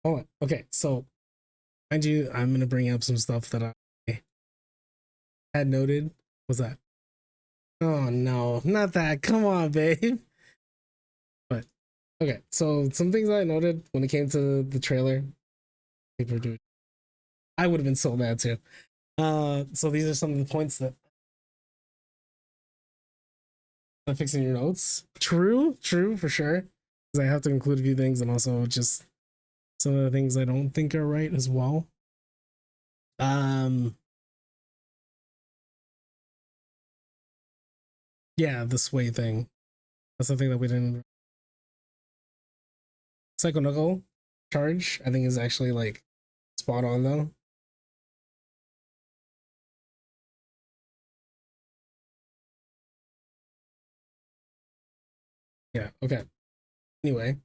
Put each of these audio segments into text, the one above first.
Oh, okay. So, mind you, I'm gonna bring up some stuff that I had noted. What's that? Oh no, not that. Come on, babe. But okay, so some things I noted when it came to the trailer. People are doing. I would have been so mad too. So these are some of the points that I'm fixing your notes. True, for sure. Because I have to include a few things and also just some of the things I don't think are right as well. Yeah, the sway thing. That's the thing that we didn't. Psycho Knuckle charge, I think, is actually like spot on though. Yeah, okay. Anyway.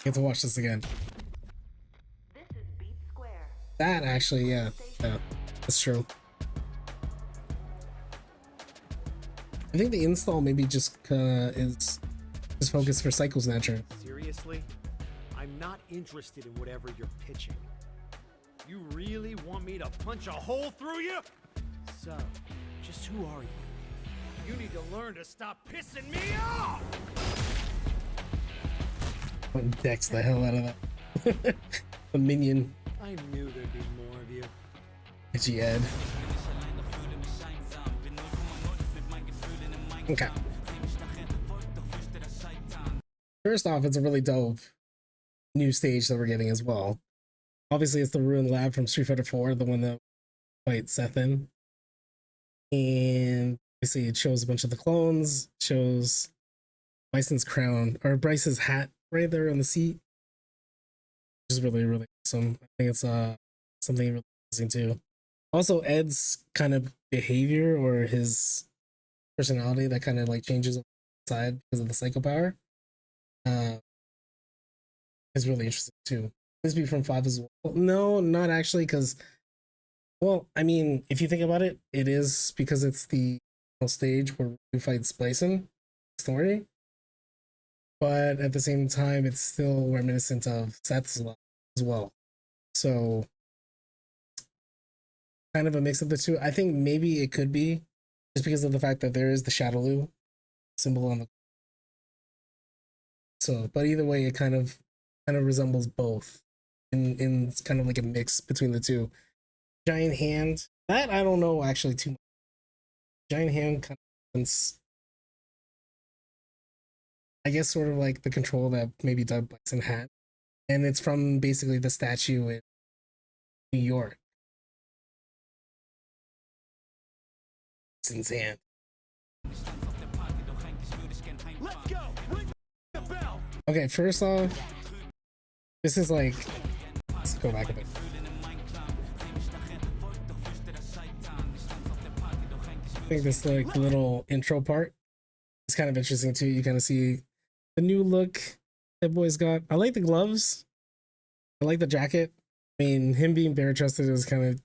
Get to watch this again. That actually, yeah, that's true. I think the install maybe just is focused for Cycle Snatcher. Seriously? I'm not interested in whatever you're pitching. You really want me to punch a hole through you? So, just who are you? You need to learn to stop pissing me off! Decks the hell out of that. The minion. I knew there'd be more of you. Edgy Ed. Okay. First off, it's a really dope new stage that we're getting as well. Obviously, it's the Ruined Lab from Street Fighter 4, the one that fights Seth in. And obviously, it shows a bunch of the clones, shows Bison's crown, or Bryce's hat right there on the seat, which is really, really awesome. I think it's something really interesting too. Also, Ed's kind of behavior or his personality that kind of like changes on the side because of the psycho power is really interesting too. This be from 5 as well. No, not actually, because, well, I mean, if you think about it, it is because it's the stage where we fight Bison story, but at the same time, it's still reminiscent of Seth's as well. So, kind of a mix of the two. I think maybe it could be just because of the fact that there is the Shadowloo symbol on the. So, but either way, it kind of resembles both, in kind of like a mix between the two. Giant hand, that I don't know actually too much. Giant hand kind of, I guess, sort of like the control that maybe Doug Bison had, and it's from basically the statue in New York. Bison's hand. Let's go! Ring the bell! Okay, first off, this is like, let's go back a bit. I think this like little intro part is kind of interesting too. You kind of see the new look that boy's got. I like the gloves. I like the jacket. I mean, him being bare chested is kind of,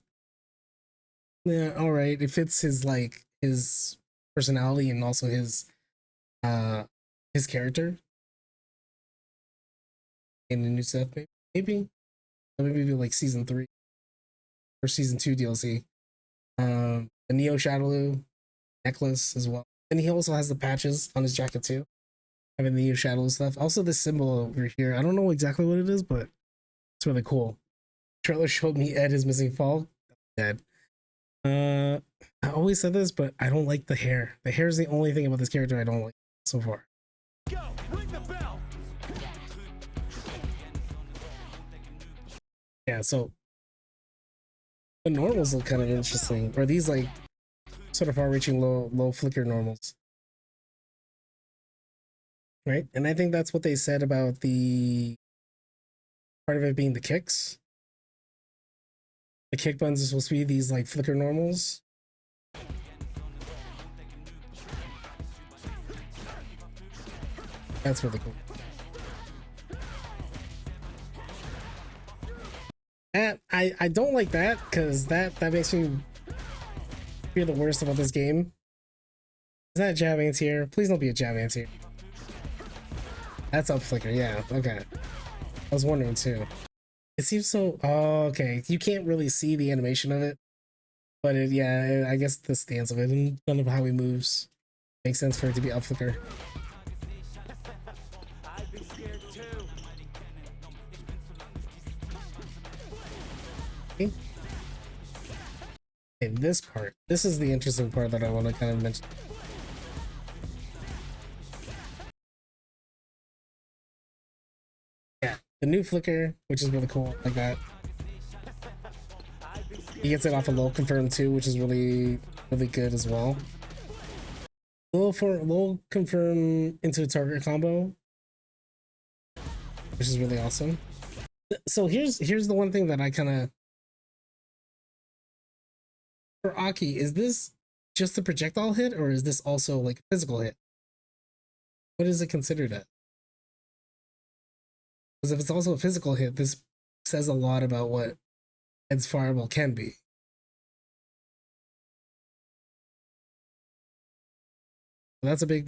yeah, all right. It fits his like his personality and also his character. In the new stuff, maybe like season 3 or season 2 DLC. The Neo Shadowloo necklace as well, and he also has the patches on his jacket too, having the Neo Shadowloo stuff. Also, this symbol over here, I don't know exactly what it is, but it's really cool. Trailer showed me Ed is missing fall. Dead. I always said this, but I don't like the hair. The hair is the only thing about this character I don't like so far. Go! Ring the bell! Yeah, so the normals look kind of interesting. Or these like sort of far-reaching low flicker normals, right? And I think that's what they said about the part of it being the kicks. The kick buttons are supposed to be these like flicker normals. That's really cool. And I don't like that because that makes me feel the worst about this game. Is that jab ants here? Please don't be a jab ants here. That's up flicker, yeah, okay. I was wondering too. It seems so, oh, okay. You can't really see the animation of it, but it, yeah, I guess the stance of it and kind of how he moves makes sense for it to be up flicker. I'd be scared too. Okay. Okay, this part. This is the interesting part that I want to kind of mention. Yeah, the new flicker, which is really cool, like that. He gets it off a low confirm too, which is really good as well. Low confirm into a target combo, which is really awesome. So here's the one thing that I kind of, for Aki, is this just a projectile hit or is this also like a physical hit? What is it considered at? Because if it's also a physical hit, this says a lot about what Ed's fireball can be. That's a big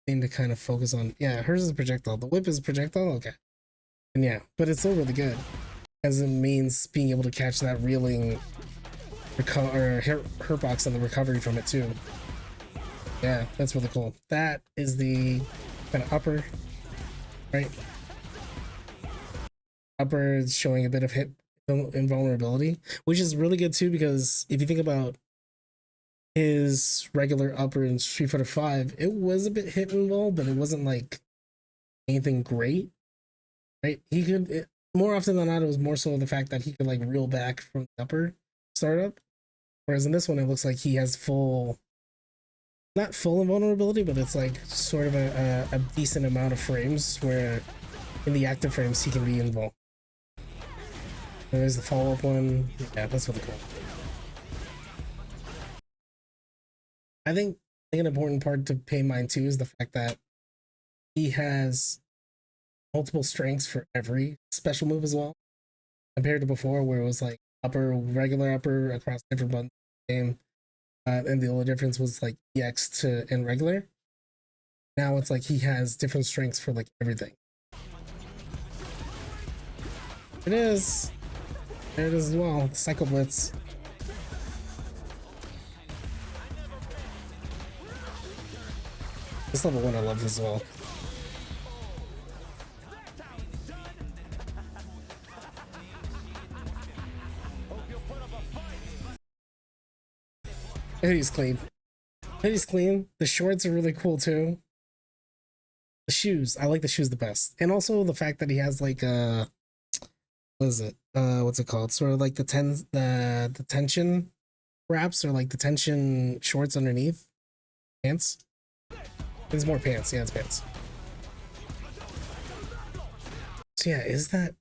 thing to kind of focus on. Yeah, hers is a projectile. The whip is a projectile? Okay. And yeah, but it's still really good. As it means being able to catch that reeling hurt box and the recovery from it too. Yeah, that's really cool. That is the kind of upper, right? Upper is showing a bit of hit invulnerability, which is really good too, because if you think about his regular upper in Street Fighter 5, it was a bit hit invul, but it wasn't like anything great, right? He could, more often than not, it was more so the fact that he could like reel back from the upper startup. Whereas in this one, it looks like he has full, not full invulnerability, but it's like sort of a decent amount of frames where in the active frames he can be invul. There's the follow-up one. Yeah, that's really cool. I think an important part to pay mind to is the fact that he has multiple strengths for every special move as well, compared to before where it was like upper, regular upper across different buttons in the game, and the only difference was like EX to and regular. Now it's like he has different strengths for like everything. It is. There it is as well. Psycho Blitz. This level 1 I love as well. Hoodie's clean. Hoodie's clean. The shorts are really cool too. The shoes, I like the shoes the best. And also the fact that he has like what is it? What's it called? Sort of like the tension wraps, or like the tension shorts underneath. Pants. It's more pants. Yeah, it's pants. So yeah, is that,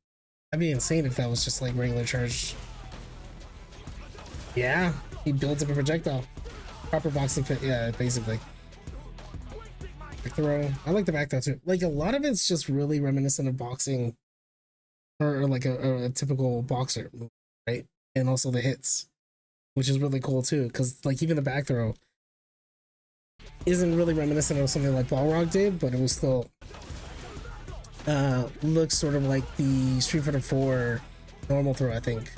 that'd be insane if that was just like regular charge. Yeah, he builds up a projectile. Proper boxing fit, yeah, basically. Back throw. I like the back throw too. Like a lot of it's just really reminiscent of boxing, or like a typical boxer move, right? And also the hits, which is really cool too, because like even the back throw isn't really reminiscent of something like Balrog did, but it was still looks sort of like the Street Fighter 4 normal throw, I think.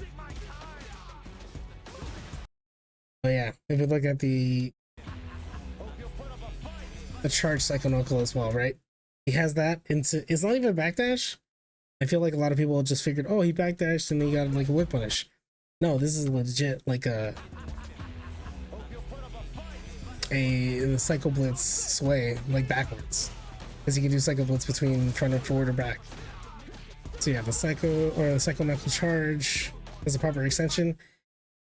But yeah, if you look at the charge Psycho Knuckle as well, right? He has that into, it's not even a backdash. I feel like a lot of people just figured, oh, he backdashed and he got like a whip punish. No, this is legit like a Psycho Blitz sway, like backwards, because he can do Psycho Blitz between front and forward or back. So yeah, the Psycho Knuckle charge is a proper extension.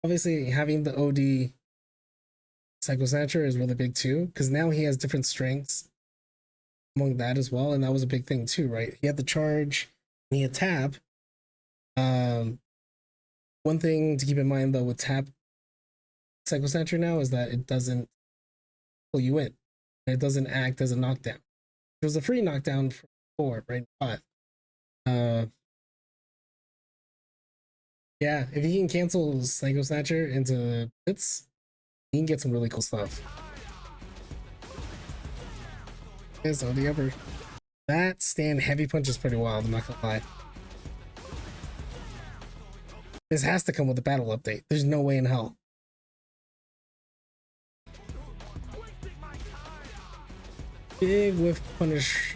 Obviously, having the OD Psycho Snatcher is really big too, because now he has different strengths among that as well, and that was a big thing too, right? He had the charge, and he had tap. One thing to keep in mind though with tap Psycho Snatcher now is that it doesn't pull you in. It doesn't act as a knockdown. It was a free knockdown for 4, right? 5. Yeah, if he can cancel Psycho Snatcher into Blitz, he can get some really cool stuff. Yeah, so the upper. That's stand heavy punch is pretty wild, I'm not gonna lie. This has to come with a battle update. There's no way in hell. Big whiff punish.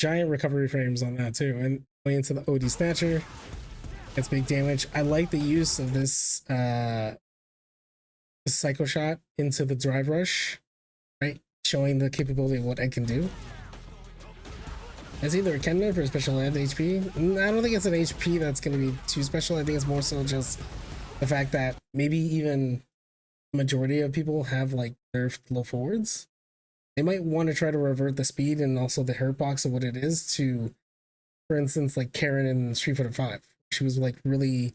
Giant recovery frames on that too. And going into the OD snatcher. That's big damage. I like the use of this psycho shot into the drive rush, right? Showing the capability of what Ed can do. It's either a Ken nerf or a special Ed HP. I don't think it's an HP that's going to be too special. I think it's more so just the fact that maybe even majority of people have like nerfed low forwards. They might want to try to revert the speed and also the hurt box of what it is to, for instance, like Karen in Street Fighter 5. She was like really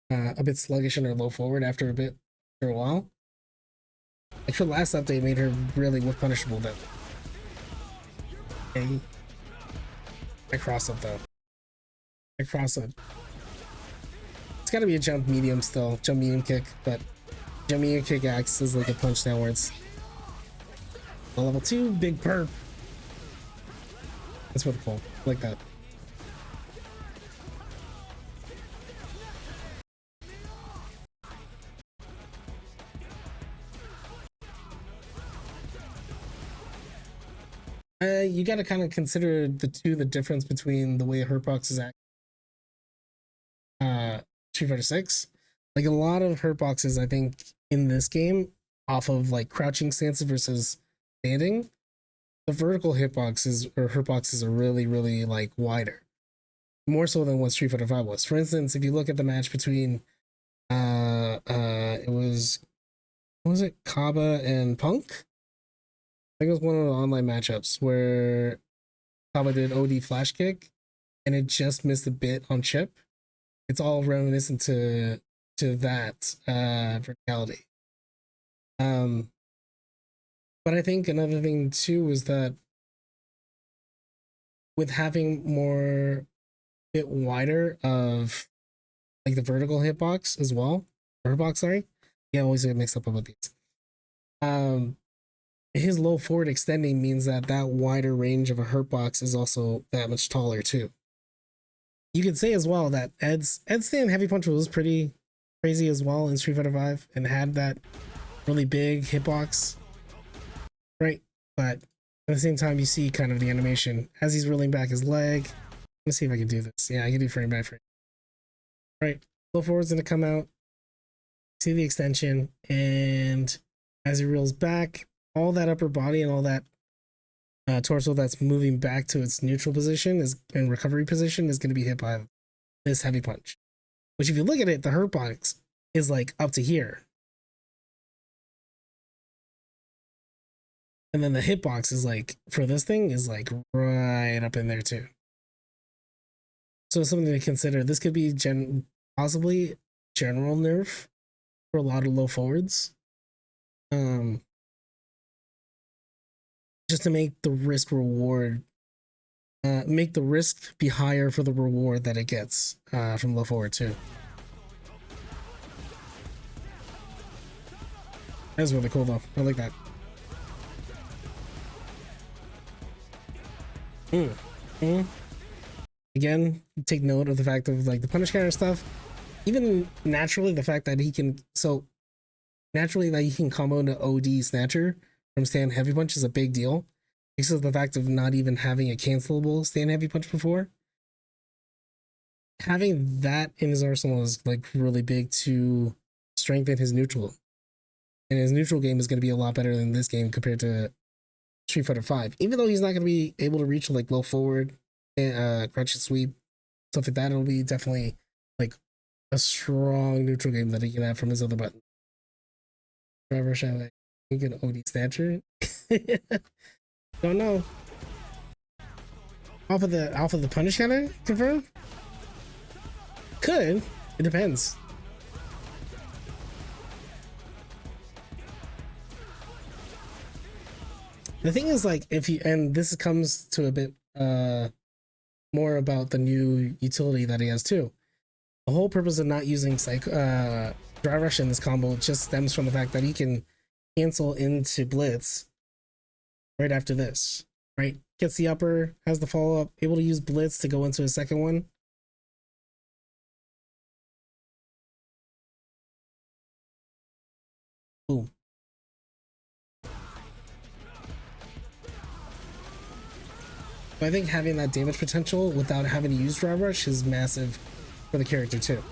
a bit sluggish in her low forward after a while. Like her last update made her really whip punishable then. Okay. I cross up though. I cross up. It's gotta be a jump medium still. Jump medium kick, but jump medium kick acts as like a punch downwards. A level 2, big perp. That's really cool. I like that. You got to kind of consider the difference between the way a hurt box is Street Fighter 6. Like a lot of hurt boxes, I think in this game, off of like crouching stances versus standing, the vertical hitboxes or hurt boxes are really like wider, more so than what Street Fighter 5 was. For instance, if you look at the match between it was, what was it, Kaba and Punk? I think it was one of the online matchups where Kaba did OD flash kick and it just missed a bit on chip. It's all reminiscent to that verticality. But I think another thing too is that with having more bit wider of like the vertical hitbox as well, or hitbox, sorry. Yeah, I always get mixed up about these. His low forward extending means that wider range of a hurt box is also that much taller too. You could say as well that Ed's stand heavy punch was pretty crazy as well in Street Fighter 5 and had that really big hitbox, right? But at the same time, you see kind of the animation as he's rolling back his leg. Let's see if I can do this. Yeah, I can do frame by frame. Right, low forward's gonna come out. See the extension, and as he reels back, all that upper body and all that torso that's moving back to its neutral position is in recovery position is going to be hit by this heavy punch. Which, if you look at it, the hurt box is like up to here, and then the hitbox is like for this thing is like right up in there too. So something to consider. This could be possibly general nerf for a lot of low forwards. Just to make the risk reward, make the risk be higher for the reward that it gets from low forward too. That's really cool though. I like that. Again, take note of the fact of like the punish counter stuff. Even naturally, the fact that he can combo into OD snatcher from stand heavy punch is a big deal because of the fact of not even having a cancelable stand heavy punch before. Having that in his arsenal is like really big to strengthen his neutral, and his neutral game is going to be a lot better than this game compared to Street Fighter 5. Even though he's not going to be able to reach like low forward and crouch and sweep stuff like that, it'll be definitely like a strong neutral game that he can have from his other button. Driver shall you can OD snatcher. Don't know. Off of the punish counter confirmed? Could. It depends. The thing is, like, if you, and this comes to a bit more about the new utility that he has too. The whole purpose of not using dry rush in this combo just stems from the fact that he can cancel into blitz right after this, right? Gets the upper, has the follow up, able to use blitz to go into a second one. Boom. But I think having that damage potential without having to use drive rush is massive for the character too.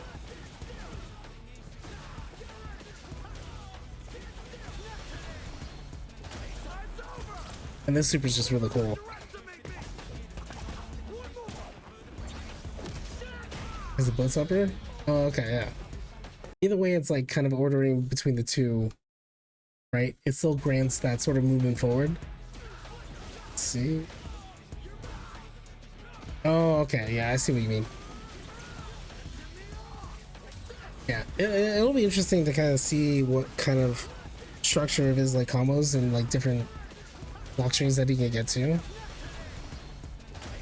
And this super is just really cool. Is it blitz upper? Oh, okay, yeah. Either way, it's like kind of ordering between the two, right? It still grants that sort of movement forward. Let's see. Oh, okay, yeah, I see what you mean. Yeah, it'll be interesting to kind of see what kind of structure of his like combos and like different block strings that he can get to.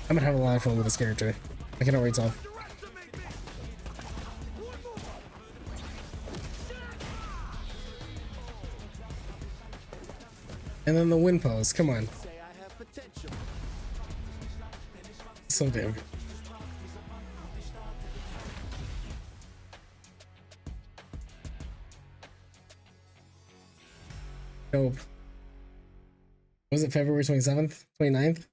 I'm gonna have a lot of fun with this character. I cannot wait till. And then the win pose, come on. So damn good. Dope. Was it February 27th, 29th?